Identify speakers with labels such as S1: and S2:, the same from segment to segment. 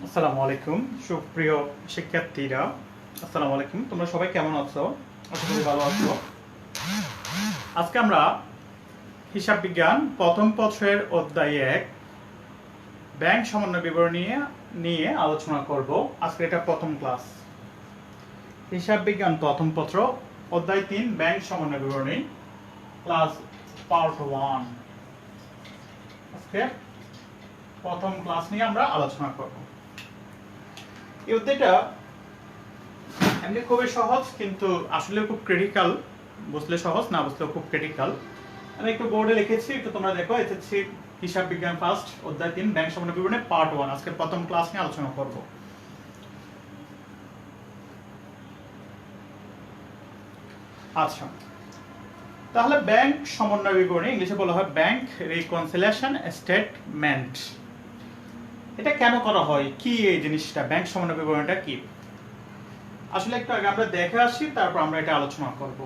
S1: আসসালামু আলাইকুম সুপ্রিয় শিক্ষার্থীরা। আসসালামু আলাইকুম, তোমরা সবাই কেমন আছো? আশা করি ভালো আছো। আজকে আমরা হিসাব বিজ্ঞান প্রথম পত্রের অধ্যায় 1 ব্যাংক সমন্বয় বিবরণী নিয়ে আলোচনা করব। আজকে এটা প্রথম ক্লাস। হিসাব বিজ্ঞান প্রথম পত্র অধ্যায় 3 ব্যাংক সমন্বয় বিবরণী, ক্লাস পার্ট 1। আজকে প্রথম ক্লাস নিয়ে আমরা আলোচনা করব। এই অধ্যায়টা এমনি খুবই সহজ, কিন্তু আসলে খুব ক্রিটিক্যাল। বুঝলে সহজ, না বুঝলে খুব ক্রিটিক্যাল। আমি একটু বোর্ডে লিখেছি, একটু তোমরা দেখো। এসেছি হিসাব বিজ্ঞান ফার্স্ট অধ্যায় 3 ব্যাংক সমন্বয় বিবরণী পার্ট 1। আজকে প্রথম ক্লাস নিয়ে আলোচনা করব। আচ্ছা, তাহলে ব্যাংক সমন্বয় বিবরণী ইংলিশে বলা হয় ব্যাংক রিকনসিলিয়েশন স্টেটমেন্ট। এটা কেন করা হয়, কি এই জিনিসটা, ব্যাংক সমন্বয় বিবরণীটা কি? আসলে একটু আগে আমরা দেখে আসি, তারপর আমরা এটা আলোচনা করব।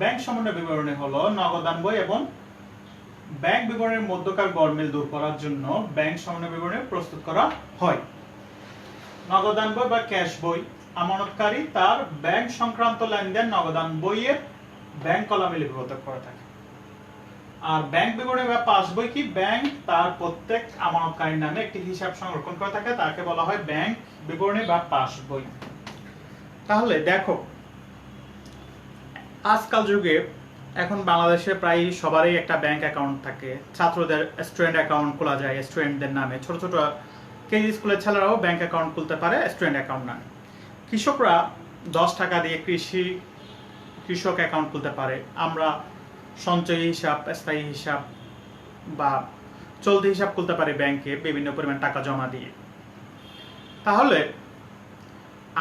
S1: ব্যাংক সমন্বয় বিবরণী হলো নগদান বই এবং ব্যাংক বিবরণীর মধ্যকার গরমিল দূর করার জন্য ব্যাংক সমন্বয় বিবরণী প্রস্তুত করা হয়। নগদান বই বা ক্যাশ বই আমানতকারী তার ব্যাংক সংক্রান্ত লেনদেন নগদান বইয়ের ব্যাংক কলামে লিপিবদ্ধ করে থাকে। আর ব্যাংক বিবরণী বা পাস বই কি, ব্যাংক তার প্রত্যেক আমানতকারীর নামে একটি হিসাব সংরক্ষণ করে থাকে, তাকে বলা হয় ব্যাংক বিবরণী বা পাস বই। তাহলে দেখো, আজকাল যুগে এখন বাংলাদেশে প্রায় সবারই একটা ব্যাংক অ্যাকাউন্ট থাকে। ছাত্রদের স্টুডেন্ট অ্যাকাউন্ট খোলা যায় স্টুডেন্টদের নামে, ছোট ছোট কেজি স্কুলের ছেলেরাও ব্যাংক অ্যাকাউন্ট খুলতে পারে স্টুডেন্ট অ্যাকাউন্ট নামে। কৃষকরা 10 টাকা দিয়ে কৃষক অ্যাকাউন্ট খুলতে পারে। আমরা সঞ্চয়ী হিসাব, স্থায়ী হিসাব বা চলতি হিসাব খুলতে পারি ব্যাংকে বিভিন্ন পরিমাণ টাকা জমা দিয়ে। তাহলে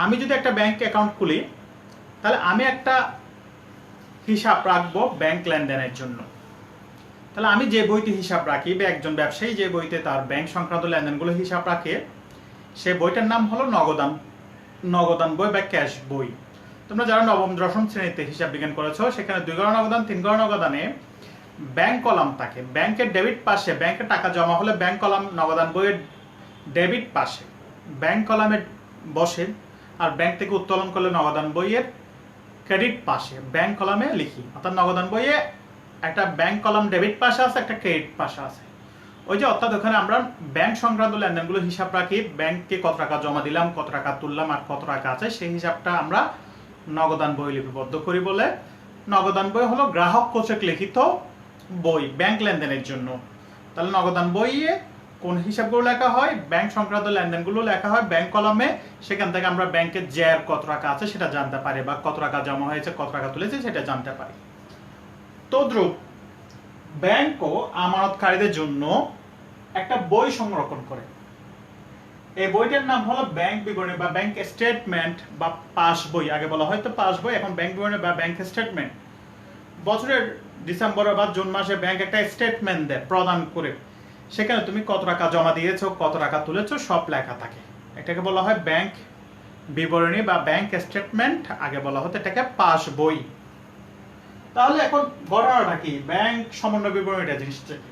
S1: আমি যদি একটা ব্যাংক অ্যাকাউন্ট খুলি, তাহলে আমি একটা হিসাব রাখবো ব্যাংক লেনদেনের জন্য। তাহলে আমি যে বইতে হিসাব রাখি, বা একজন ব্যবসায়ী যে বইতে তার ব্যাংক সংক্রান্ত লেনদেনগুলো হিসাব রাখে, সে বইটার নাম হলো নগদান বই বা ক্যাশ বই। তোমরা যারা নবম দশম শ্রেণীতে হিসাব বিজ্ঞান করেছো, সেখানে 2 গড় নগদান 3 গড় নগদানে ব্যাংক কলাম থাকে। ব্যাংকের ডেবিট পাশে ব্যাংকে টাকা জমা হলে ব্যাংক কলাম নগদান বইয়ের ডেবিট পাশে ব্যাংক কলামে বসে, আর ব্যাংক থেকে উত্তোলন করলে নগদান বইয়ের ক্রেডিট পাশে ব্যাংক কলামে লিখি। অর্থাৎ নগদান বইয়ে একটা ব্যাংক কলাম ডেবিট পাশে আছে, একটা ক্রেডিট পাশে আছে। ওই যে অর্থাৎ ওখানে আমরা ব্যাংক সংক্রান্ত লেনদেনগুলো হিসাব রাখি, ব্যাংকে কত টাকা জমা দিলাম, কত টাকা তুললাম, আর কত টাকা আছে, সেই হিসাবটা আমরা নগদান বই লিপিবদ্ধ করি বলে নগদান বই হলো গ্রাহক কর্তৃক লিখিত বই ব্যাংক লেনদেনের জন্য। তাহলে নগদান বইয়ে কোন হিসাবগুলো লেখা হয়, ব্যাংক সংক্রান্ত লেনদেনগুলো লেখা হয় ব্যাংক কলামে। সেখান থেকে আমরা ব্যাংকের জ্যার কত টাকা আছে সেটা জানতে পারি, বা কত টাকা জমা হয়েছে, কত টাকা তুলেছে সেটা জানতে পারি। তদ্রূপ ব্যাংকও আমানতকারীদের জন্য একটা বই সংরক্ষণ করে। এই বইটার নাম হলো ব্যাংক বিবরণী বা ব্যাংক স্টেটমেন্ট বা পাস বই। আগে বলা হয়তো পাস বই, এখন ব্যাংক বিবরণী বা ব্যাংক স্টেটমেন্ট। বছরের ডিসেম্বর বা জুন মাসে ব্যাংক একটা স্টেটমেন্ট দেয় প্রদান করে, সেখানে তুমি কত টাকা জমা দিয়েছো, কত টাকা তুলেছো, সব লেখা থাকে। এটাকে বলা হয় ব্যাংক বিবরণী বা ব্যাংক স্টেটমেন্ট। আগে বলা হতো এটাকে পাস বই। তাহলে এখন ঘটনাটা কি, ব্যাংক সমন্বয় বিবরণীটা জিনিসটা কি?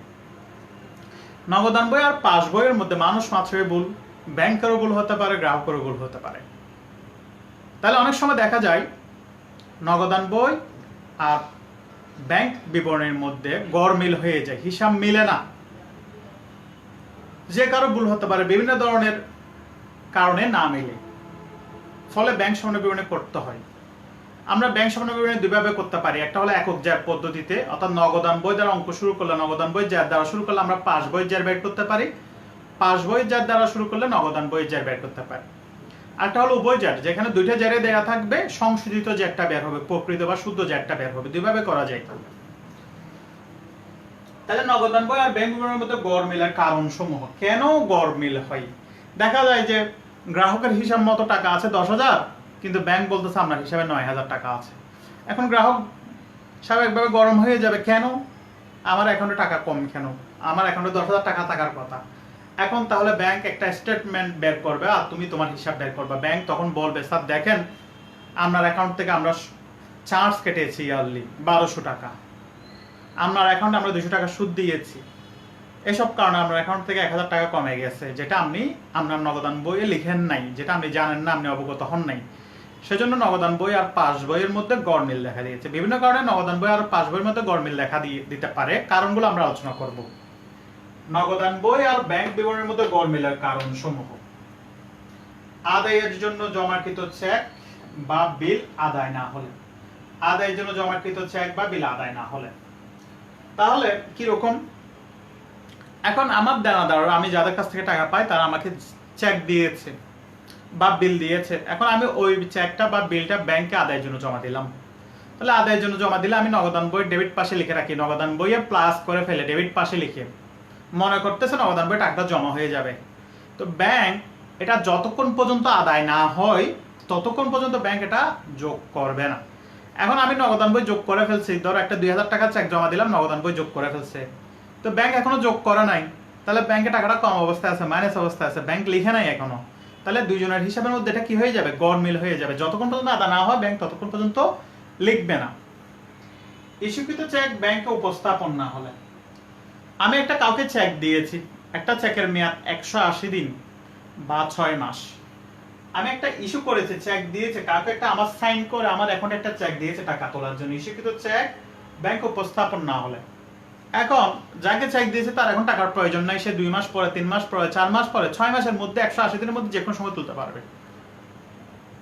S1: নগদান বই আর পাস বইয়ের মধ্যে মানুষ মাত্রই ভুল, ব্যাংকেরও ভুল হতে পারে, গ্রাহকেরও ভুল হতে পারে। তাহলে অনেক সময় দেখা যায় নগদান বই আর ব্যাংক বিবরণীর মধ্যে গড়মিল হয়ে যায়, হিসাব মিলে না। যে কারো ভুল হতে পারে, বিভিন্ন ধরনের কারণে না মিলে, ফলে ব্যাংক সমন্বয় বিবরণী করতে হয়। আমরা ব্যাংক সমন্বয় বিবরণী দুইভাবে করতে পারি। একটা হলো একক জ্যার পদ্ধতিতে, অর্থাৎ নগদান বই দ্বারা অঙ্ক শুরু করলে, নগদান বই জ্যার দ্বারা শুরু করলে আমরা পাস বই জ্যার বের করতে পারি। পাস বই জ্যার দ্বারা শুরু করলে নগদান বই জ্যার বের করতে পারি। একটা হলো উভয় জ্যার, যেখানে দুইটা জ্যারে দেয়া থাকবে, সংশোধিত জ্যারটা বের হবে, প্রকৃত বা শুদ্ধ জ্যারটা বের হবে। দুইভাবে করা যায়। তাহলে নগদান বই আর ব্যাংক বিবরণীর মধ্যে গড়মিলের কারণ সমূহ। কেন গড়মিল হয়? দেখা যায় যে গ্রাহকের হিসাব মতো টাকা আছে 10,000, কিন্তু ব্যাংক বলতেছে আপনার হিসাবে 9,000 টাকা আছে। এখন গ্রাহক স্বাভাবিকভাবে গরম হয়ে যাবে, কেন আমার অ্যাকাউন্টে টাকা কম, কেন আমার অ্যাকাউন্টে 10,000 টাকা থাকার কথা। এখন তাহলে ব্যাংক একটা স্টেটমেন্ট বের করবে আর তুমি তোমার হিসাব বের করবে। ব্যাংক তখন বলবে, স্যার দেখেন আপনার অ্যাকাউন্ট থেকে আমরা চার্জ কেটেছি ইয়ারলি 1200 টাকা, আপনার অ্যাকাউন্টে আমরা 200 টাকা সুদ দিয়েছি, এসব কারণে আপনার অ্যাকাউন্ট থেকে 1,000 টাকা কমে গেছে, যেটা আপনি আপনার নগদান বইয়ে লিখেন নাই, যেটা আপনি জানেন না, আপনি অবগত হন নাই। সেজন্য নগদান বই আর পাস বইয়ের মধ্যে গড়মিল দেখা দিয়েছে। বিভিন্ন কারণে নগদান বই আর পাস বইয়ের মধ্যে গড়মিল দেখা দিতে পারে, কারণগুলো আমরা আলোচনা করব। নগদান বই আর ব্যাংক বিবরণের মধ্যে গড়মিলের কারণ সমূহ: আদায়ের জন্য জমাকৃত চেক বা বিল আদায় না হলে, আদায়ের জন্য জমাকৃত চেক বা বিল আদায় না হলে। তাহলে কি রকম? এখন আমার দেনাদার, আমি যাদের কাছ থেকে টাকা পাই তারা আমাকে চেক দিয়েছে বা বিল দিয়েছে, এখন আমি ওই চেকটা বা বিলটা ব্যাংকে আদায়ের জন্য জমা দিলাম। তাহলে আদায়ের জন্য জমা দিলে আমি নগদান বই ডেবিট পাশে লিখে রাখি, নগদান বইয়ে প্লাস করে ফেলে ডেবিট পাশে লিখে মনে করতেছে নগদান বই টাকাটা জমা হয়ে যাবে। তো ব্যাংক এটা যতক্ষণ পর্যন্ত আদায় না হয় ততক্ষণ পর্যন্ত ব্যাংক এটা যোগ করবে না। এখন আমি নগদান বই যোগ করে ফেলছি, ধরো একটা 2,000 টাকা চেক জমা দিলাম, নগদান বই যোগ করে ফেলছে, তো ব্যাংক এখনো যোগ করে নাই, তাহলে ব্যাংকে টাকাটা কম অবস্থায় আছে, মাইনাস অবস্থায় আছে, ব্যাংক লিখে নাই এখনো। তাহলে দুইজনের হিসাবের মধ্যে এটা কি হয়ে যাবে? গড়মিল হয়ে যাবে। যতক্ষণ পর্যন্ত আদা না হয় ব্যাংক ততক্ষণ পর্যন্ত লিখবে না। ইস্যুকৃত চেক ব্যাংকে উপস্থাপন না হলে, আমি একটা কাউকে চেক দিয়েছি, একটা চেকের মেয়াদ 180 দিন বা 6 মাস। আমি একটা ইস্যু করেছি, চেক দিয়েছে কাউকে, একটা আমার সাইন করে আমার অ্যাকাউন্টে একটা চেক দিয়েছে টাকা তোলার জন্য। ইস্যুকৃত চেক ব্যাংক উপস্থাপন না হলে, এখন যাকে চেক দিয়েছে তার এখন টাকার প্রয়োজন নাই, সে 2 মাস পরে, 3 মাস পরে, 4 মাস পরে, 6 মাসের মধ্যে, 180 দিনের মধ্যে যে কোনো সময় তুলতে পারবে।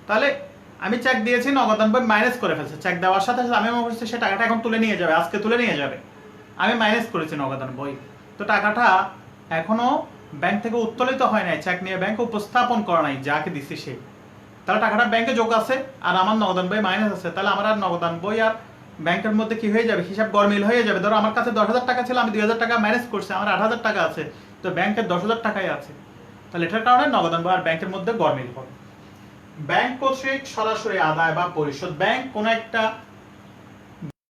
S1: তাহলে আমি চেক দিয়েছি, নগদান বই মাইনাস করে ফেলছে, চেক দেওয়ার সাথে সাথে আমি মনে করছি সে টাকাটা এখন তুলে নিয়ে যাবে, আজকে তুলে নিয়ে যাবে, আমি মাইনাস করেছি নগদান বই, তো টাকাটা এখনো ব্যাংক থেকে উত্তোলিত হয় নাই, চেক নিয়ে ব্যাংকে উপস্থাপন করা নাই যাকে দিছি সে, তাহলে টাকাটা ব্যাংকে যোগ আছে আর আমার নগদান বই মাইনাস আছে, তাহলে আমার আর নগদান বই আর ব্যাংকের মধ্যে কি হয়ে যাবে? হিসাব গড়মিল হয়ে যাবে। ধরো আমার কাছে 10,000 টাকা ছিল, আমি 2,000 টাকা মাইনাস করছি, আমার 8,000 টাকা আছে, তো ব্যাংকের 10,000 টাকাই আছে, তাহলে এটার কারণে নগদান বই আর ব্যাংকের মধ্যে গড়মিল হবে। ব্যাংক কর্তৃক সরাসরি আদায় বা পরিশোধ, ব্যাংক কোন একটা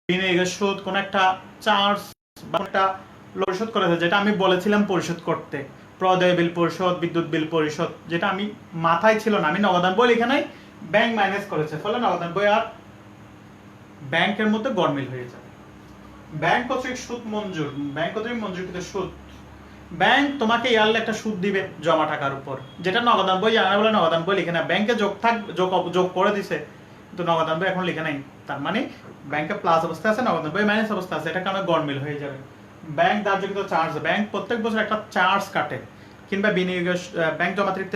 S1: বিনিয়োগের সুদ, কোন একটা চার্জ বা একটা পরিশোধ করেছে, যেটা আমি বলেছিলাম পরিশোধ করতে, প্রদেয় বিল পরিশোধ, বিদ্যুৎ বিল পরিশোধ, যেটা আমি মাথায় ছিল না, আমি নগদান বই লিখে নাই, ব্যাংক মাইনাস করেছে, ফলে নগদান বই আর ব্যাংকের মধ্যে গড়মিল হয়ে যাবে। ব্যাংক কর্তৃক সুদ মঞ্জুর, ব্যাংক কর্তৃক মঞ্জুরকৃত সুদ, ব্যাংক তোমাকে ইয়ারলি একটা সুদ দিবে জমা টাকার উপর, যেটা নগদান বই জানা বলে নগদান বই লিখে না, ব্যাংকে যোগ করে দিছে কিন্তু নগদান বই এখন লিখে নাই, তার মানে ব্যাংকে প্লাস অবস্থা আছে, নগদান বই মাইনাস অবস্থা আছে, এটা কারণে গড়মিল হয়ে যাবে। ব্যাংক ধার্যকৃত চার্জ, ব্যাংক প্রত্যেক বছর একটা চার্জ কাটে, কিংবা বিনিয়োগের ব্যাংক জমাতিরিক্ত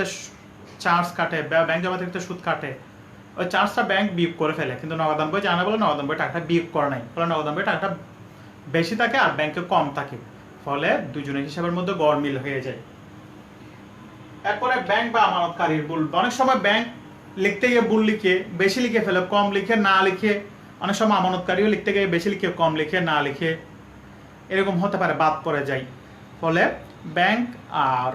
S1: চার্জ কাটে, ব্যাংক জমাতিরিক্ত সুদ কাটে, ওই চার্জটা ব্যাংক বিয়োগ করে ফেলে, কিন্তু নগদান বই জানা বলে নগদান বই টাকাটা বিয়োগ করে নাই, ফলে নগদান বই টাকাটা বেশি থাকে আর ব্যাংকে কম থাকে, ফলে দুজনের হিসাবের মধ্যে গড়মিল হয়ে যায়। এরপরে ব্যাংক বা আমানতকারীর ভুল, অনেক সময় ব্যাংক লিখতে গিয়ে ভুল লিখে বেশি লিখে ফেলে, কম লিখে না লিখে, অনেক সময় আমানতকারীও লিখতে গিয়ে বেশি লিখে কম লিখে না লিখে, এরকম হতে পারে, বাদ পড়ে যায়, ফলে ব্যাংক আর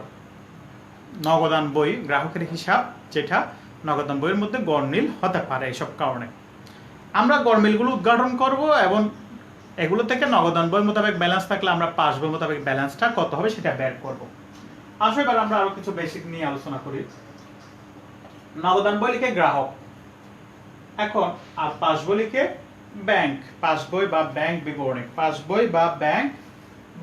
S1: নগদান বই গ্রাহকের হিসাব, যেটা নগদান বইয়ের মধ্যে গড়মিল হতে পারে। এইসব কারণে আমরা গড়মিলগুলো উদ্ঘাটন করব এবং এগুলো থেকে নগদান বই মোতাবেক ব্যালেন্স থাকলে আমরা পাস বই মোতাবেক ব্যালেন্সটা কত হবে সেটা বের করব। আসলে এবার আমরা আরো কিছু বেসিক নিয়ে আলোচনা করি। নগদান বই লিখে গ্রাহক, এখন আর পাস বই লিখে ব্যাংক, পাস বই বা ব্যাংক বিবরণী, পাস বই বা ব্যাংক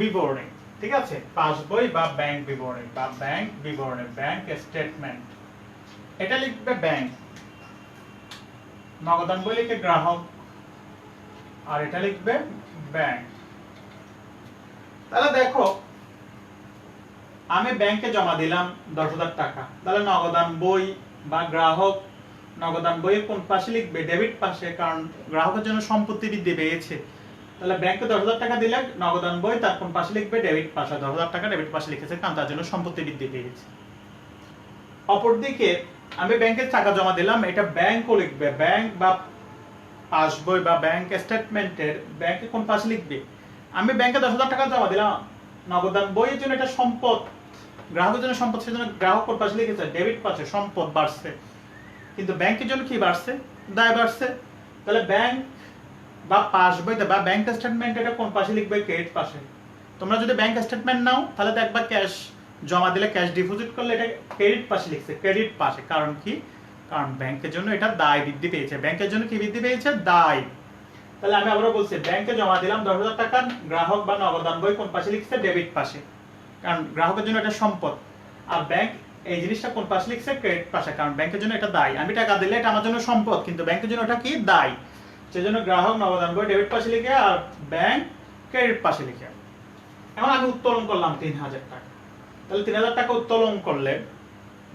S1: বিবরণী, ঠিক আছে, পাস বই বা ব্যাংক বিবরণী বা ব্যাংক বিবরণী, ব্যাংক স্টেটমেন্ট, এটা লিখবে ব্যাংক। নগদান বই লিখে গ্রাহক আর এটা লিখবে ব্যাংক। তাহলে দেখো আমি ব্যাংকে জমা দিলাম 10,000 টাকা, তাহলে নগদান বই বা গ্রাহক নগদান বইয়ের কোন পাশে লিখবে? ডেবিট পাশে, কারণ গ্রাহকের জন্য সম্পত্তি বৃদ্ধি পেয়েছে, তাহলে ব্যাংকে 10,000 টাকা দিলে নগদান বই তার কোন পাশে লিখবে? ডেবিট পাশে, 10,000 টাকা ডেবিট পাশে লিখেছে কারণ তার জন্য সম্পত্তি বৃদ্ধি পেয়েছে। অপরদিকে আমি ব্যাংকে টাকা জমা দিলাম, এটা ব্যাংকও লিখবে, ব্যাংক বা পাস বই বা ব্যাংক স্টেটমেন্টের ব্যাংকে কোন পাশে লিখবে? আমি ব্যাংকে 10,000 টাকা জমা দিলাম, নগদান বইয়ের জন্য এটা সম্পদ, গ্রাহকের জন্য সম্পদ, সেজন্য গ্রাহক কোন পাশে লিখেছে? ডেবিট পাশে, সম্পদ বাড়ছে, কিন্তু ব্যাংকের জন্য কি বাড়ছে? দায় বাড়ছে, তাহলে ব্যাংক বা পাস বই বা ব্যাংক স্টেটমেন্ট এটা কোন পাশে লিখবে? ক্রেডিট পাশে। তোমরা যদি ব্যাংক স্টেটমেন্ট নাও তাহলে দেখবা ক্যাশ জমা দিলে, ক্যাশ ডিপোজিট করলে এটা ক্রেডিট পাশে লিখছে, ক্রেডিট পাশে, কারণ কি? কারণ ব্যাংকের জন্য এটা দায় বৃদ্ধি পেয়েছে, ব্যাংকের জন্য কি বৃদ্ধি পেয়েছে? দায়। তাহলে আমি আবারও বলছি, ব্যাংকে জমা দিলাম 10,000 টাকা, গ্রাহক বা নগদান বই কোন পাশে লিখছে? ডেবিট পাশে, কারণ গ্রাহকের জন্য এটা সম্পদ। আর ব্যাংক এই জিনিসটা কোন পাশে লিখছে? ক্রেডিট পাশে, কারণ ব্যাংকের জন্য এটা দায়। আমি টাকা দিলে এটা আমার জন্য সম্পদ, কিন্তু ব্যাংকের জন্য এটা কি? দায়। সেজন্য গ্রাহক নগদান বই ডেবিট পাশে লিখে আর ব্যাংক ক্রেডিট পাশে লিখে। এখন আমি উত্তোলন করলাম 3000 টাকা, তাহলে 3000 টাকা উত্তোলন করলে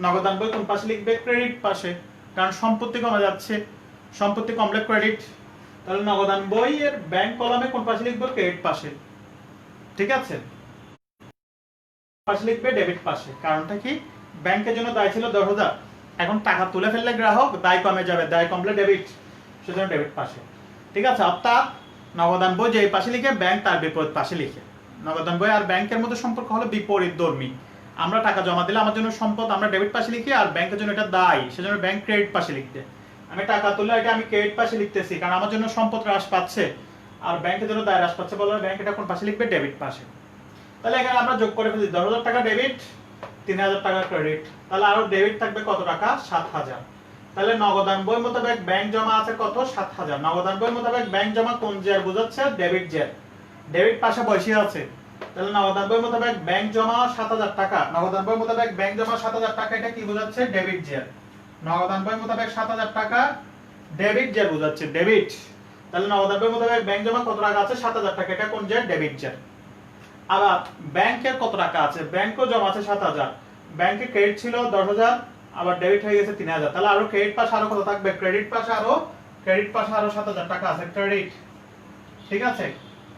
S1: নগদান বই কোন পাশে লিখবে? ক্রেডিট পাশে, কারণ সম্পত্তি কমে যাচ্ছে, সম্পত্তি কমলে ক্রেডিট। তাহলে নগদান বই এর ব্যাংক কলামে কোন পাশে লিখবে? ক্রেডিট পাশে। ঠিক আছে, পাশে লিখবে ডেবিট পাশে। কারণটা কি? ব্যাংকের জন্য দায় ছিল 10,000, এখন টাকা তুলে ফেললে গ্রাহক দায় কমে যাবে, দায় কমলে ডেবিট, সেজন্য ডেবিট পাশে। ঠিক আছে, অর্থাৎ নগদান বই যে পাশে লিখে ব্যাংক তার বিপরীত পাশে লিখে। নগদান বই আর ব্যাংকের মধ্যে সম্পর্ক হলো বিপরীতধর্মী। আমরা টাকা জমা দিলে আমার জন্য সম্পদ, আমরা ডেবিট পাশে লিখি, আর ব্যাংকের জন্য এটা দায়, সেজন্য ব্যাংক ক্রেডিট পাশে লিখতে। আমি টাকা তুললে এটা আমি ক্রেডিট পাশে লিখতেছি, কারণ আমার জন্য সম্পদ হ্রাস পাচ্ছে আর ব্যাংকের জন্য দায় হ্রাস পাচ্ছে, বলে ব্যাংক এটা কোন পাশে লিখবে? ডেবিট পাশে। তাহলে এখানে আমরা যোগ করে ফেলি 10,000 টাকা ডেবিট, 3000 টাকা ক্রেডিট, তাহলে আরো ডেবিট থাকবে কত টাকা? 7,000। তাহলে নগদান বই মোতাবেক ব্যাংক জমা আছে কত? 7,000। নগদান বই মোতাবেক ব্যাংক জমা কোন জের বোঝাচ্ছে? ডেবিট জের, ডেবিট পাশে বসে আছে। তাহলে নগদান বই মোতাবেক ব্যাংক জমা 7,000 টাকা, নগদান বই মোতাবেক ব্যাংক জমা 7,000 টাকা, এটা কি বোঝাচ্ছে? ডেবিট জের। নগদান বই মোতাবেক 7,000 টাকা ডেবিট জের বোঝাচ্ছে, ডেবিট। তাহলে নগদান বই মোতাবেক ব্যাংক জমা কত টাকা আছে? 7,000 টাকা, এটা কোন জের? ডেবিট জের। আবার ব্যাংকের কত টাকা আছে? ব্যাংকও জমা আছে 7,000, ব্যাংকে ক্রেডিট ছিল 10,000, আবার ডেবিট হয়ে গেছে 3,000, তাহলে আরো ক্রেডিট পাশে আরো কত থাকবে? ক্রেডিট পাশে আরো 7,000 টাকা আছে, ক্রেডিট। ঠিক আছে,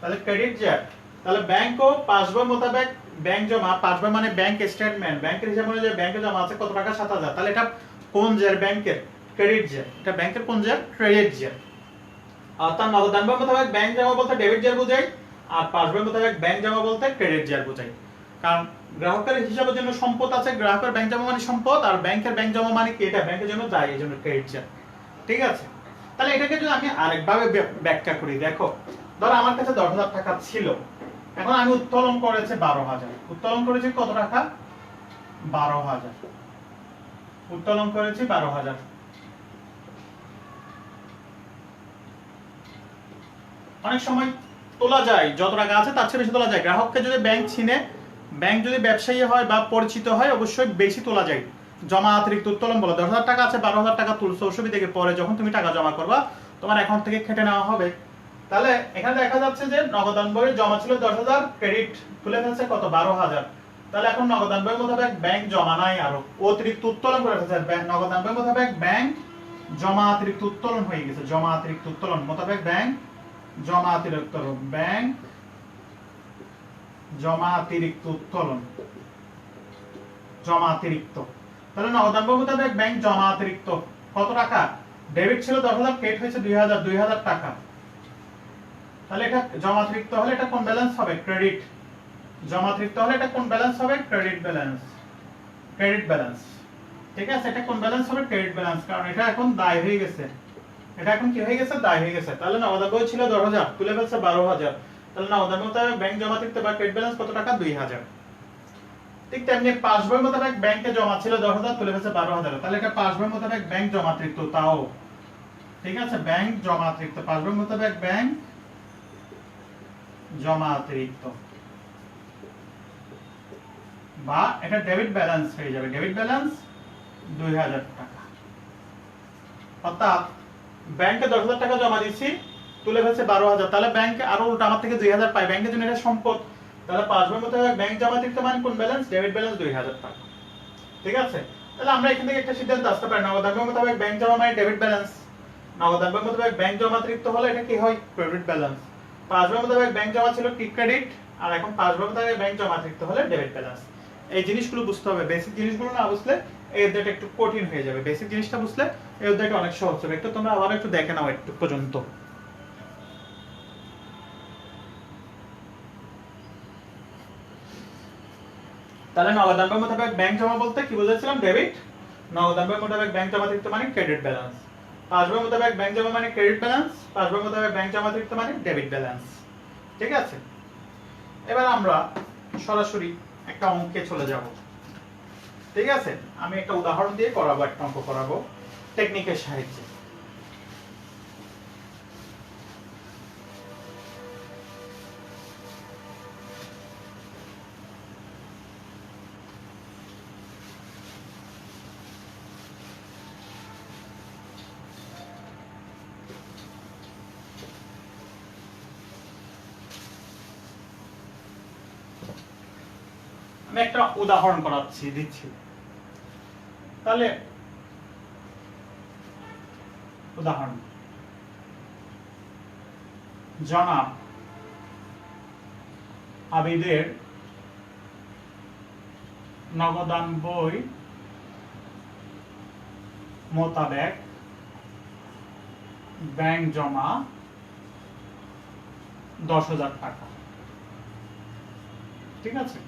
S1: তাহলে ক্রেডিট জের। তাহলে ব্যাংকও পাসবই মোতাবেক ব্যাংক জমা, পাসবই মানে ব্যাংক স্টেটমেন্ট, ব্যাংকের হিসাব অনুযায়ী ব্যাংকে জমা আছে কত টাকা? 7,000, তাহলে এটা কোন জের? ব্যাংকের, ক্রেডিট জের। এটা ব্যাংকের কোন জের? ক্রেডিট জের। অর্থাৎ নগদান বই মোতাবেক ব্যাংক জমা বলতে ডেবিট জের বোঝায়, আর পাসবই মোতাবেক ব্যাংক জমা বলতে ক্রেডিট জের বোঝায়। কারণ গ্রাহকের হিসাবের জন্য সম্পদ আছে, গ্রাহকের ব্যাংক জমা মানে সম্পদ, আর ব্যাংকের ব্যাংক জমা মানে কি? এটা ব্যাংকের জন্য দায়, এই জন্য ক্রেডিট জের। ঠিক আছে, তাহলে এটাকে যদি আমি আরেকভাবে ব্যাখ্যা করি, দেখো ধরো আমার কাছে 10,000 টাকা ছিল, এখন আমি উত্তোলন করেছি 12,000। উত্তোলন করেছি কত টাকা? 12,000। উত্তোলন করেছি 12,000। অনেক সময় তোলা যায়, যত টাকা আছে তার চেয়ে বেশি তোলা যায়। গ্রাহককে যদি ব্যাংক চিনে, ব্যাংক যদি ব্যবসায়ী হয় বা পরিচিত হয়, অবশ্যই বেশি তোলা যায়। জমা অতিরিক্ত উত্তোলন বলে 10,000 টাকা আছে, 12,000 টাকা তুলছো, অসুবিধা কি? পরে যখন তুমি টাকা জমা করবা তোমার অ্যাকাউন্ট থেকে কেটে নেওয়া হবে। তাহলে এখানে দেখা যাচ্ছে যে নগদান বইয়ে জমা ছিল 10,000, ক্রেডিট তুলে ফেলছে কত? 12,000। তাহলে এখন নগদান বই মোতাবেক ব্যাংক জমা নাই, আরো অতিরিক্ত উত্তোলন করে ফেলছে। নগদান বই মোতাবেক ব্যাংক জমা অতিরিক্ত উত্তোলন হয়ে গেছে, জমা অতিরিক্ত উত্তোলন মোতাবেক ব্যাংক জমা অতিরিক্ত, ব্যাংক জমা অতিরিক্ত উত্তোলন, জমা অতিরিক্ত। তাহলে নগদান বই মোতাবেক ব্যাংক জমা অতিরিক্ত কত টাকা? ডেবিট ছিল 10,000, ক্রেডিট হয়েছে 2,000 টাকা। তাহলে এটা জমা অতিরিক্ত হলে এটা কোন ব্যালেন্স হবে? ক্রেডিট। জমা অতিরিক্ত হলে এটা কোন ব্যালেন্স হবে? Credit balance, credit balance. ঠিক আছে, এটা কোন ব্যালেন্স হবে? ক্রেডিট ব্যালেন্স, কারণ এটা এখন দায় হয়ে গেছে, এটা এখন কি হয়ে গেছে? দায় হয়ে গেছে। তাহলে নগদান বই ছিল 10,000, তুলে ফেলছে 12,000, তাহলে নগদান মোতাবেক ব্যাংক জমা অতিরিক্ত বা ক্রেডিট ব্যালেন্স কত টাকা? 2,000। ঠিক তেমনি পাসবই মোতাবেক ব্যাংকে জমা ছিল 10,000, তুলে ফেলছে 12,000, তাহলে এটা পাসবই মোতাবেক ব্যাংক জমা অতিরিক্ত, তাও ঠিক আছে, ব্যাংক জমা অতিরিক্ত, পাসবই মোতাবেক ব্যাংক জমা অতিরিক্ত, বা এটা ডেবিট ব্যালেন্স হয়ে যাবে, ডেবিট ব্যালেন্স 2,000 টাকা। অর্থাৎ ব্যাংকে 10,000 টাকা জমা দিচ্ছি, তুলে ফেলছে 12,000, তাহলে ব্যাংক আরো উল্টা আমার থেকে 2,000 পায়, ব্যাংকের জন্য এটা সম্পদ। তাহলে পাসবই মোতাবেক ব্যাংক জমা অতিরিক্ত মানে কোন ব্যালেন্স? ডেবিট ব্যালেন্স 2,000 টাকা। ঠিক আছে, তাহলে আমরা এখান থেকে একটা সিদ্ধান্ত আসতে পারি, নগদান বই মোতাবেক ব্যাংক জমা মানে ডেবিট ব্যালেন্স, নগদান বই মোতাবেক ব্যাংক জমা অতিরিক্ত হলে এটা কি হয়? Credit balance. পাসবই মোতাবেক ব্যাংক জমা ছিল কি? ক্রেডিট, আর এখন পাসবই মোতাবেক ব্যাংক জমা অতিরিক্ত হলে ডেবিট ব্যালেন্স। এই জিনিসগুলো বুঝতে হবে, বেসিক জিনিসগুলো না বুঝলে এই অধ্যায়টা একটু কঠিন হয়ে যাবে, বেসিক জিনিসটা বুঝলে এই অধ্যায়টা অনেক সহজ হবে। একটু তোমরা আবার একটু দেখে নাও একটু পর্যন্ত। তাহলে নগদান বই মোতাবেক ব্যাংক জমা বলতে কি বুঝেছিলাম? ডেবিট। নগদান বই মোতাবেক ব্যাংক জমা অতিরিক্ত মানে ক্রেডিট ব্যালেন্স। পাসবই মোতাবেক ব্যাংক জমা মানে ক্রেডিট ব্যালেন্স, পাসবই মোতাবেক ব্যাংক জমা অতিরিক্ত মানে ডেবিট ব্যালেন্স। ঠিক আছে, এবার আমরা সরাসরি একটা অঙ্কে চলে যাব। ঠিক আছে, আমি একটা উদাহরণ দিয়ে করাবো, একটা অঙ্ক করাবো টেকনিকের সাহায্যে। আমি একটা উদাহরণ দিচ্ছি। তাহলে উদাহরণ, জনাব আবিদের নগদান বই মোতাবেক ব্যাংক জমা 10,000 টাকা। ঠিক আছে,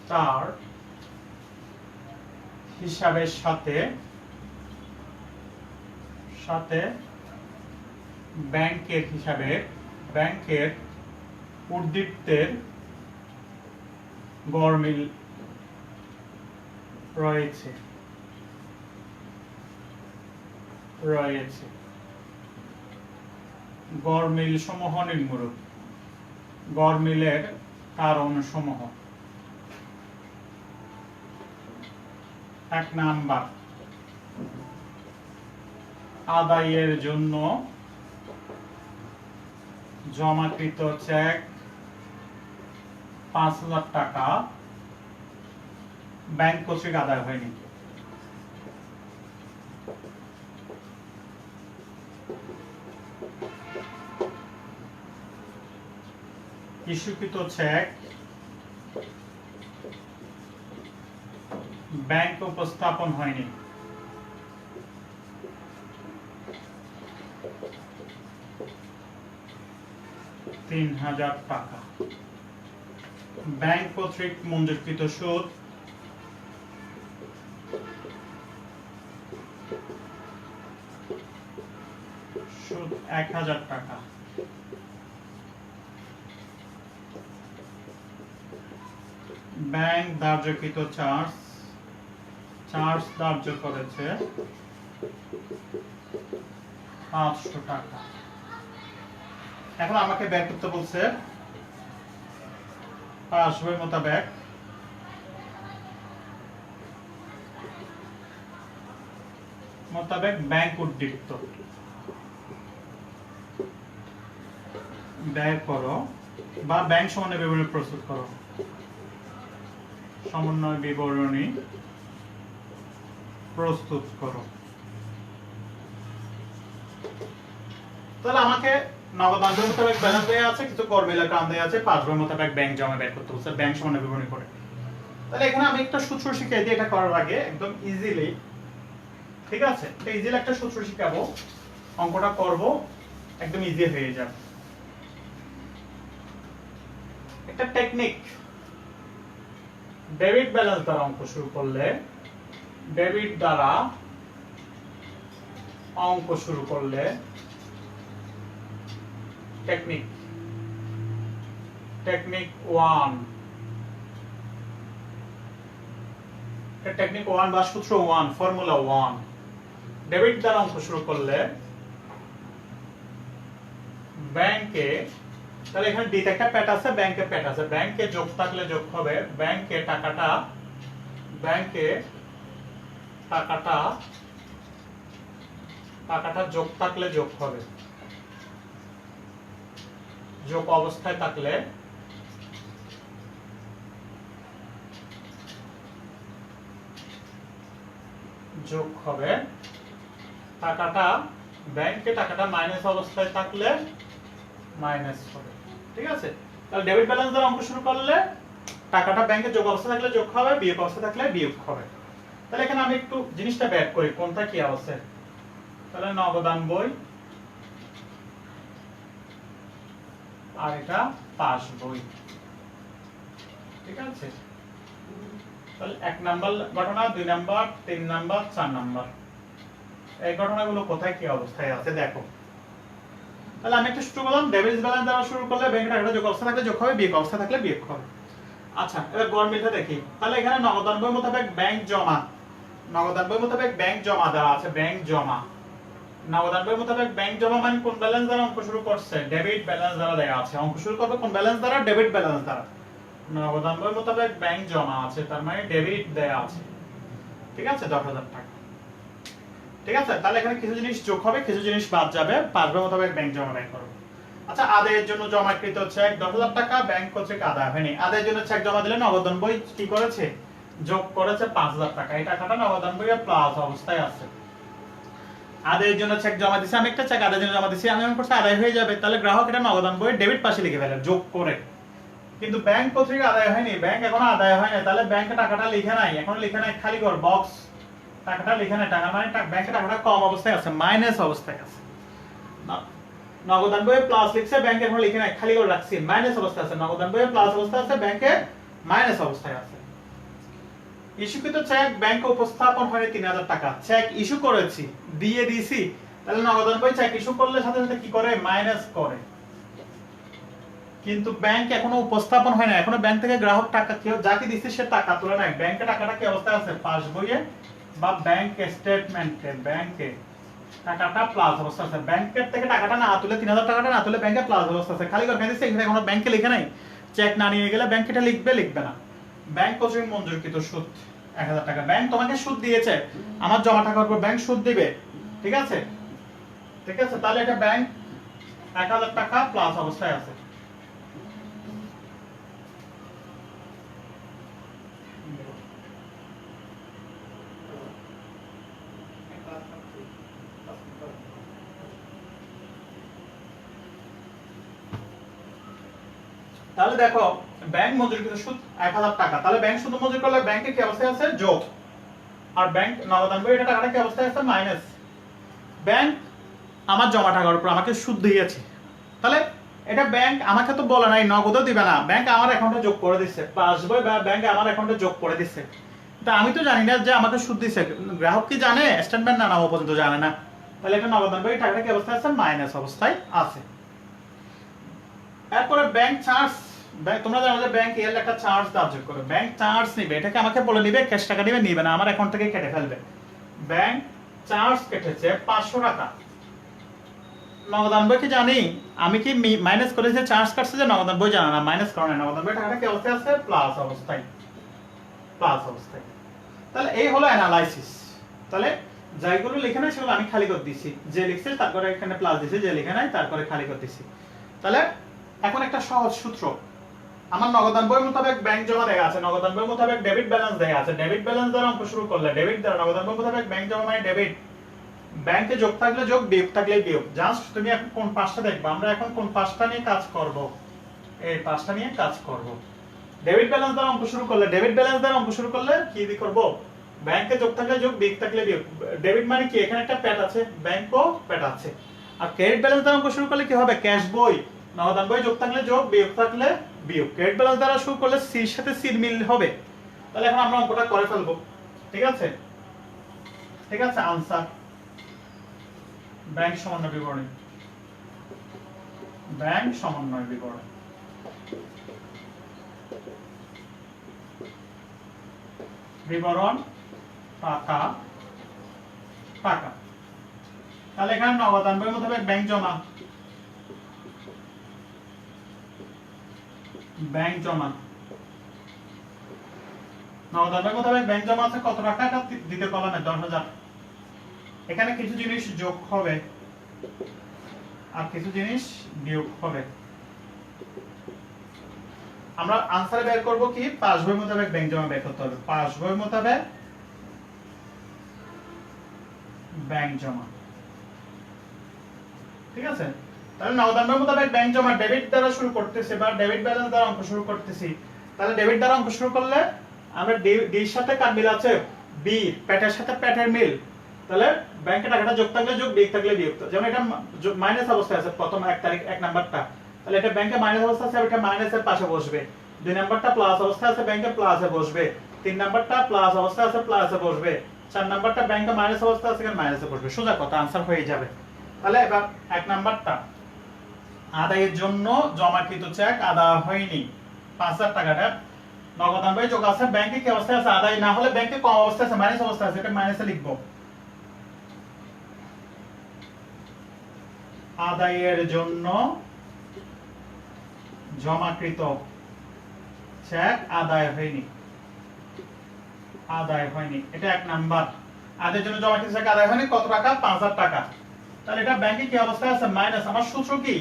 S1: তার হিসাবের সাথে ব্যাংকের উর্দিত্বের গড়মিল রয়েছে। গড়মিল সমূহ নিম্নরূপ। গড়মিলের কারণ সমূহ: 1 নাম্বার, আদায়ের জন্য জমাকৃত চেক 5,000 টাকা ব্যাংক কর্তৃক আদায় হয়নি। ইস্যুকৃত চেক ব্যাংক উপস্থাপন হয়নি। 3,000 টাকা। ব্যাংক কর্তৃক মঞ্জুরকৃত সুদ 1,000 টাকা। ব্যাংক ধার্যকৃত চার্জ ধার্য করেছে 500 টাকা। এখন আমাকে বের করতে বলছে পাসবই মোতাবেক ব্যাংক উদ্দীপ্ত ব্যয় করো বা ব্যাংক সমন্বয় বিবরণী প্রস্তুত করো। সমন্বয় বিবরণী প্রস্তুত করো। তাহলে আমাকে নগদান মোতাবেক ব্যালেন্স দেয়া আছে, কিছু গড়মিলের কারণ দেয়া আছে, পাসবই মোতাবেক ব্যাংক জমা বের করতে বলছে, ব্যাংক সমন্বয় বিবরণী করে। তাহলে এখানে আমি একটা সূত্র শিখিয়ে দিই এটা করার আগে একদম ইজিলি। ঠিক আছে, ইজিলি একটা সূত্র শিখাবো, অঙ্কটা করব, একদম ইজি হয়ে যাবে। একটা টেকনিক, ডেবিট ব্যালেন্স দ্বারা অঙ্ক শুরু করলে, টেকনিক 1, টেকনিক 1 বা সূত্র 1, ফর্মুলা 1। ডেবিট দ্বারা অঙ্ক শুরু করলে ব্যাংকে, তাহলে এখানে ডিতে একটা প্যাট আছে, ব্যাংকে প্যাট আছে, ব্যাংকে যোগ থাকলে যোগ হবে, ব্যাংকে টাকাটা যোগ থাকলে যোগ হবে, যোগ অবস্থায় থাকলে যোগ হবে, ব্যাংকে টাকাটা মাইনাস অবস্থায় থাকলে মাইনাস হবে। ঠিক আছে, তাহলে ডেবিট ব্যালেন্স দ্বারা অঙ্ক শুরু করলে টাকাটা ব্যাংকে যোগ অবস্থায় থাকলে যোগ হবে, বিয়োগ অবস্থায় থাকলে বিয়োগ হবে। তাহলে এখানে আমি একটু জিনিসটা বের করি কোনটা কি আছে। তাহলে নগদান বই আর এটা পাসবই। ঠিক আছে, তাহলে 1 নাম্বার ঘটনা, 2 নাম্বার, 3 নাম্বার, 4 নাম্বার, এই ঘটনাগুলো কোথায় কি অবস্থায় আছে দেখো। তাহলে আমি একটা সূত্র বললাম, ডেবিট ব্যালেন্স দ্বারা শুরু করলে ব্যাংকে টাকাটা যোগ অবস্থা থাকলে যোগ হবে, বিয়োগ অবস্থা থাকলে বিয়োগ হবে। আচ্ছা, এবার গড়মিলটা দেখি। তাহলে এখানে নগদান বই মোতাবেক ব্যাংক জমা, দেওয়া আছে, ব্যাংক জমা। নগদান বই মোতাবেক ব্যাংক জমা মানে কোন ব্যালেন্স দ্বারা অঙ্ক শুরু করছে? ডেবিট ব্যালেন্স দ্বারা দেয়া আছে। অঙ্ক শুরু করবে কোন ব্যালেন্স দ্বারা? ডেবিট ব্যালেন্স দ্বারা। নগদান বই মোতাবেক ব্যাংক জমা আছে, তার মানে ডেবিট দেয়া আছে। ঠিক আছে, 10,000 টাকা। ঠিক আছে, তাহলে এখানে কিছু জিনিস যোগ হবে, কিছু জিনিস বাদ যাবে, পাসবই মোতাবেক ব্যাংক জমা বের করব। আচ্ছা, আদায়ের জন্য জমাকৃত চেক 10,000 টাকা ব্যাংক কর্তৃক আদায় হয়নি। আদায়ের জন্য চেক জমা দিলে নগদান বই কি করেছে, যোগ করেছে 5,000 টাকা। এই টাকাটা নগদান বইয়ে প্লাস অবস্থায় আছে। আদায়ের জন্য চেক জমা দিছি, আমি একটা চেক আদায়ের জন্য জমা দিছি, আমি মনে করছি আদায় হয়ে যাবে, তাহলে গ্রাহক এটা নগদান বইয়ে ডেবিট পাশে লিখে ফেলে যোগ করে। কিন্তু ব্যাংক কর্তৃক আদায় হয়নি, ব্যাংক এখনো আদায় হয় না, তাহলে ব্যাংকে টাকাটা লিখে নাই, এখনো লিখে নাই, খালি ঘর বক্স, টাকাটা লিখে নাই। টাকা মানে ব্যাংকে টাকাটা কম অবস্থায় আছে, মাইনাস অবস্থায় আছে। নগদান বইয়ে প্লাস লিখছে, ব্যাংকে এখনো লিখে নাই, খালি ঘর রাখছি, মাইনাস অবস্থায় আছে। নগদান বইয়ে প্লাস অবস্থায় আছে, ব্যাংকে মাইনাস অবস্থায় আছে। ইস্যুকৃত চেক ব্যাংকে উপস্থাপন হয়নি 3,000 টাকা। চেক ইস্যু করেছি, দিয়ে দিয়েছি, তাহলে নগদান বই চেক ইস্যু করলে সাথে সাথে কি করে, মাইনাস করে। কিন্তু ব্যাংক এখনো উপস্থাপন হয় না, এখনো ব্যাংক থেকে গ্রাহক টাকা কেউ যাকে দিচ্ছে সে টাকা তোলে নাই। ব্যাংকে টাকাটা কি অবস্থায় আছে, পাস বইয়ে বা ব্যাংক স্টেটমেন্টে ব্যাংকে টাকাটা প্লাস অবস্থা আছে। ব্যাংকের থেকে টাকাটা না তুলে 3,000 টাকাটা না তুলে ব্যাংকে প্লাস অবস্থা আছে, খালি করে দিচ্ছে, এখানে কোনো ব্যাংকে লিখে নাই। চেক না নিয়ে গেলে ব্যাংক এটা লিখবে, লিখবে না। ব্যাংক কর্তৃক মঞ্জুরকৃত সুদ 1,000 টাকা। ব্যাংক তোমাকে সুদ দিয়েছে, আমার জমা টাকার উপর ব্যাংক সুদ দিবে, ঠিক আছে, ঠিক আছে। তাহলে এটা ব্যাংক 1,000 টাকা প্লাস অবস্থায় আছে। তাহলে দেখো ব্যাংক মঞ্জুরকৃত সুদ 1,000 টাকা, তাহলে ব্যাংক সুদ মঞ্জুর করলে ব্যাংকে কি অবস্থায় আছে, যোগ, আর ব্যাংক নগদান বই এটা টাকাটা কি অবস্থায় আছে, মাইনাস। ব্যাংক আমার জমা টাকার উপর আমাকে সুদ দিয়েছে, তাহলে এটা ব্যাংক আমাকে তো বলে নাই নগদও দিবে না, ব্যাংক আমার অ্যাকাউন্টে যোগ করে দিচ্ছে, পাসবই বা ব্যাংক আমার অ্যাকাউন্টে যোগ করে দিচ্ছে। তা আমি তো জানি না যে আমাকে সুদ দিচ্ছে, গ্রাহক কি জানে, স্টেটমেন্ট না নাও পর্যন্ত জানে না, তাহলে এটা নগদান বই টাকাটা কি অবস্থায় আছে, মাইনাস অবস্থায় আছে। এরপরে ব্যাংক চার্জ, তোমরা জানো যে ব্যাংক এর একটা চার্জ ধার্য করে, ব্যাংক চার্জ নিবে, এটাকে আমাকে বলে নিবে ক্যাশ টাকা নিবে, নিবে না, আমার অ্যাকাউন্ট থেকে কেটে ফেলবে। ব্যাংক চার্জ কেটেছে 500 টাকা। নগদান বই কি জানি, আমি কি মাইনাস করেছে, চার্জ কাটছে, যে নগদান বই জানা না, মাইনাস করে না, নগদান বই টাকাটা কি অবস্থায় আছে, প্লাস অবস্থায়, প্লাস অবস্থায়। তাহলে এই হলো অ্যানালাইসিস। তাহলে যাইগুলো লিখে নাই সেগুলো আমি খালি করে দিছি, যে লিখছে তারপরে এখানে প্লাস দিছি, যে লিখে নাই তারপরে খালি করে দিছি। তাহলে এখন একটা সহজ সূত্র, আমার নগদান বই মোতাবেক ব্যাংক জমা দেয়া আছে, নগদান বই মোতাবেক ডেবিট ব্যালেন্স দেয়া আছে, ডেবিট ব্যালেন্স দ্বারা অঙ্ক শুরু করলে ডেবিট দ্বারা, নগদান বই মোতাবেক ব্যাংক জমা মানে ডেবিট, ব্যাংকে যোগ থাকলে যোগ, বিয়োগ থাকলে বিয়োগ। জাস্ট তুমি এখন কোন পাঁচটা দেখবা, আমরা এখন কোন পাঁচটা নিয়ে কাজ করব, এই পাঁচটা নিয়ে কাজ করব। ডেবিট ব্যালেন্স দ্বারা অঙ্ক শুরু করলে, ডেবিট ব্যালেন্স দ্বারা অঙ্ক শুরু করলে কি দিয়ে করব, ব্যাংকে যোগ থাকলে যোগ, বিয়োগ থাকলে বিয়োগ। ডেবিট মানে কি, এখানে একটা প্যাড আছে, ব্যাংকও প্যাড আছে। আর ক্রেডিট ব্যালেন্স দ্বারা অঙ্ক শুরু করলে কি হবে, ক্যাশ বই, নগদান বই যোগ থাকলে যোগ, বিয়োগ থাকলে বিয়োগ। ক্রেডিট ব্যালেন্স দ্বারা শুরু করলে সির সাথে সির মিল হবে। তাহলে এখন আমরা অঙ্কটা করে ফেলবো, ঠিক আছে, ঠিক আছে। আনসার ব্যাংক সমন্বয় বিবরণী, ব্যাংক সমন্বয় বিবরণী, বিবরণ টাকা, টাকা। তাহলে এখানে নগদান বই মোতাবেক ব্যাংক জমা, ব্যাংক জমা, নগদান বই মোতাবেক ব্যাংক জমা আছে কত টাকা, এটা দ্বিতীয় কলামে 10,000। এখানে কিছু জিনিস যোগ হবে আর কিছু জিনিস বিয়োগ হবে। আমরা আনসারে বের করব কি, পাস বই মোতাবেক ব্যাংক জমা বের করতে হবে, পাস বই মোতাবেক ব্যাংক জমা, ঠিক আছে। তাহলে নগদান বই মোতাবেক ব্যাংক জমা ডেবিট দ্বারা শুরু করতেছি বা ডেবিট ব্যালেন্স দ্বারা অঙ্ক শুরু করতেছি। তাহলে ডেবিট দ্বারা অঙ্ক শুরু করলে আমরা ডির সাথে কার মিল আছে, বি, প্যাটের সাথে প্যাটের মিল, তাহলে ব্যাংকে টাকাটা যোগ থাকলে যোগ, বিয়োগ থাকলে বিয়োগ। যেমন এটা মাইনাস অবস্থায় আছে প্রথম 1 তারিখ 1 নাম্বারটা, তাহলে এটা ব্যাংকে মাইনাস অবস্থা আছে, এটা মাইনাসের পাশে বসবে। 2 নাম্বারটা প্লাস অবস্থায় আছে, ব্যাংকে প্লাসে বসবে। 3 নাম্বারটা প্লাস অবস্থায় আছে, প্লাসে বসবে। 4 নাম্বারটা ব্যাংকে মাইনাস অবস্থায় আছে, মাইনাসে বসবে। সোজা কথা, আনসার হয়ে যাবে। তাহলে এবার 1 নাম্বারটা আদায়ের জন্য জমাকৃত চেক আদায় হয়নি 5,000 টাকাটা, নগদান বই যোগ আছে, ব্যাংকে কি অবস্থায় আছে, আদায় না হলে ব্যাংকে কম অবস্থায় আছে, মাইনাস অবস্থায় আছে, এটা মাইনাসে লিখবো। আদায়ের জন্য জমাকৃত চেক আদায় হয়নি, আদায় হয়নি, এটা 1 নাম্বার। আদায়ের জন্য জমাকৃত চেক আদায় হয়নি কত টাকা, 5,000 টাকা। তাহলে এটা ব্যাংকে কি অবস্থায় আছে, মাইনাস। আমার সূত্র কি,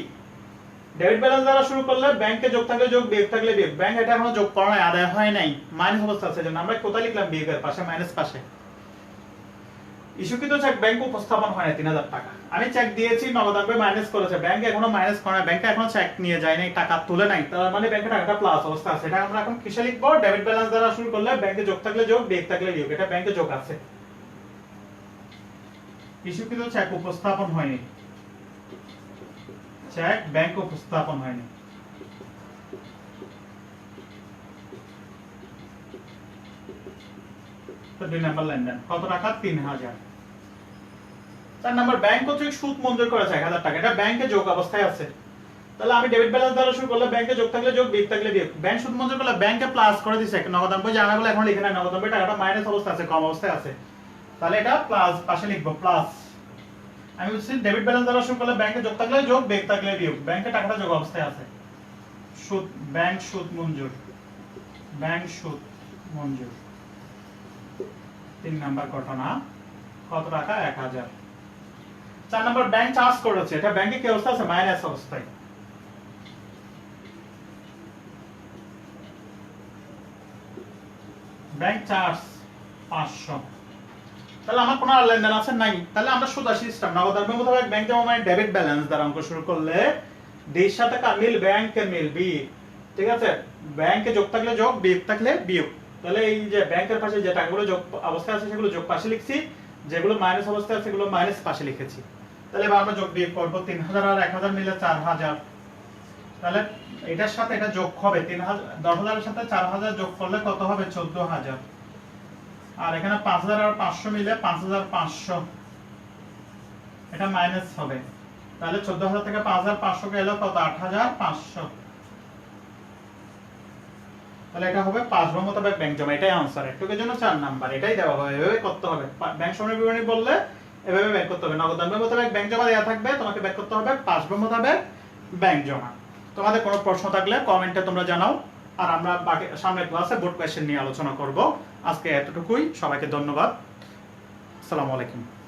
S1: ডেবিট ব্যালেন্স দ্বারা শুরু করলে ব্যাংকে যোগ থাকলে যোগ, বিয়োগ থাকলে বিয়োগ। ব্যাংক এটা এখনো যোগ করা নাই, আদায় হয় নাই, মাইনাস অবস্থা আছে, জন্য আমরা কোথায় লিখলাম বিয়োগের পাশে, মাইনাস পাশে। ইস্যুকৃত চেক ব্যাংক উপস্থাপন হয় না 3000 টাকা। আমি চেক দিয়েছি, নগদ আনবে মাইনাস করেছে, ব্যাংক এখনো মাইনাস করে না, ব্যাংকে এখনো চেক নিয়ে যায় নাই, টাকা তুলে নাই, তার মানে ব্যাংকে টাকাটা প্লাস অবস্থা আছে। এটা আমরা এখন কিসে লিখবো? ডেবিট ব্যালেন্স দ্বারা শুরু করলে ব্যাংকে যোগ থাকলে যোগ, বিয়োগ থাকলে বিয়োগ। এটা ব্যাংকে যোগ আছে। ইস্যুকৃত চেক উপস্থাপন হয়নি, চেক ব্যাংক উপস্থাপন হয়নি। তো 2 নাম্বার লেনদেন কত টাকা? 3000। 4 নাম্বার ব্যাংক কর্তৃক সুদ মঞ্জুর করেছে 1000 টাকা, এটা ব্যাংকে যোগ অবস্থায় আছে। তাহলে আমি ডেবিট ব্যালেন্স দ্বারা শুরু করলে ব্যাংকে যোগ থাকলে যোগ, বিয়োগ থাকলে বিয়োগ। ব্যাংক সুদ মঞ্জুর করলে ব্যাংকে প্লাস করে দিছে, নগদানবই জানাগুলো এখন লিখে নাই, নগদানবই টাকাটা মাইনাস অবস্থা আছে, কম অবস্থায় আছে, তাহলে এটা প্লাস পাশে লিখবো প্লাস। আমি বলছি ডেবিট ব্যালেন্স দ্বারা শুরু করলে ব্যাংকে যোগ থাকলে যোগ, বিয়োগ থাকলে বিয়োগ। ব্যাংকে টাকাটা যোগ অবস্থায় আছে। সুদ, ব্যাংক সুদ মঞ্জুর, ব্যাংক সুদ মঞ্জুর। 3 নাম্বার ঘটনা কত টাকা? 1000। 4 নাম্বার ব্যাংক চার্জ করেছে, এটা ব্যাংকে কি অবস্থা আছে? মাইনাস অবস্থায়। Bank charge 500। তাহলে আমার কোনো আর লেনদেন আছে নাই, তাহলে আমরা সোজা সিস্টেম নগদ আনবে মোতাবেক ব্যাংক জমা মানে ডেবিট ব্যালেন্স দ্বারা অঙ্ক শুরু করলে ডির সাথে কার মিল? ব্যাংকের মিল, বি। ঠিক আছে, ব্যাংকে যোগ থাকলে যোগ, বিয়োগ থাকলে বিয়োগ। তাহলে এই যে ব্যাংকের পাশে যে টাকাগুলো যোগ অবস্থায় আছে সেগুলো যোগ পাশে লিখছি, যেগুলো মাইনাস অবস্থায় আছে সেগুলো মাইনাস পাশে লিখেছি। তাহলে এবার আমরা যোগ বিয়োগ করব, 3000 আর 1000 মিলে 4000। তাহলে এটার সাথে এটা যোগ হবে, 10,000 এর সাথে 4000 যোগ করলে কত হবে? 14000। আর এখানে 5000 আর 500 মিলে 5500, এটা মাইনাস হবে। তাহলে 14000 থেকে 5500 গেল কত? 8500। তাহলে এটা হবে 5 মোতাবেক ব্যাংক জমা, এটাই आंसर। একটুকের জন্য 4 নাম্বার, এটাই দেওয়া হবে, এভাবে করতে হবে। ব্যাংক সময় বিবরণী বললে এভাবে বের করতে হবে। নগদ আনবে মোতাবেক ব্যাংক জমা দেয়া থাকবে, তোমাকে বের করতে হবে 5 মোতাবেক ব্যাংক জমা। তোমাদের কোনো প্রশ্ন থাকলে কমেন্টে তোমরা জানাও, আর আমরা বাকি সামনের ক্লাসে বোর্ড কোয়েশ্চেন নিয়ে আলোচনা করব। আজকে এতটুকুই, সবাইকে ধন্যবাদ। আসসালামু আলাইকুম।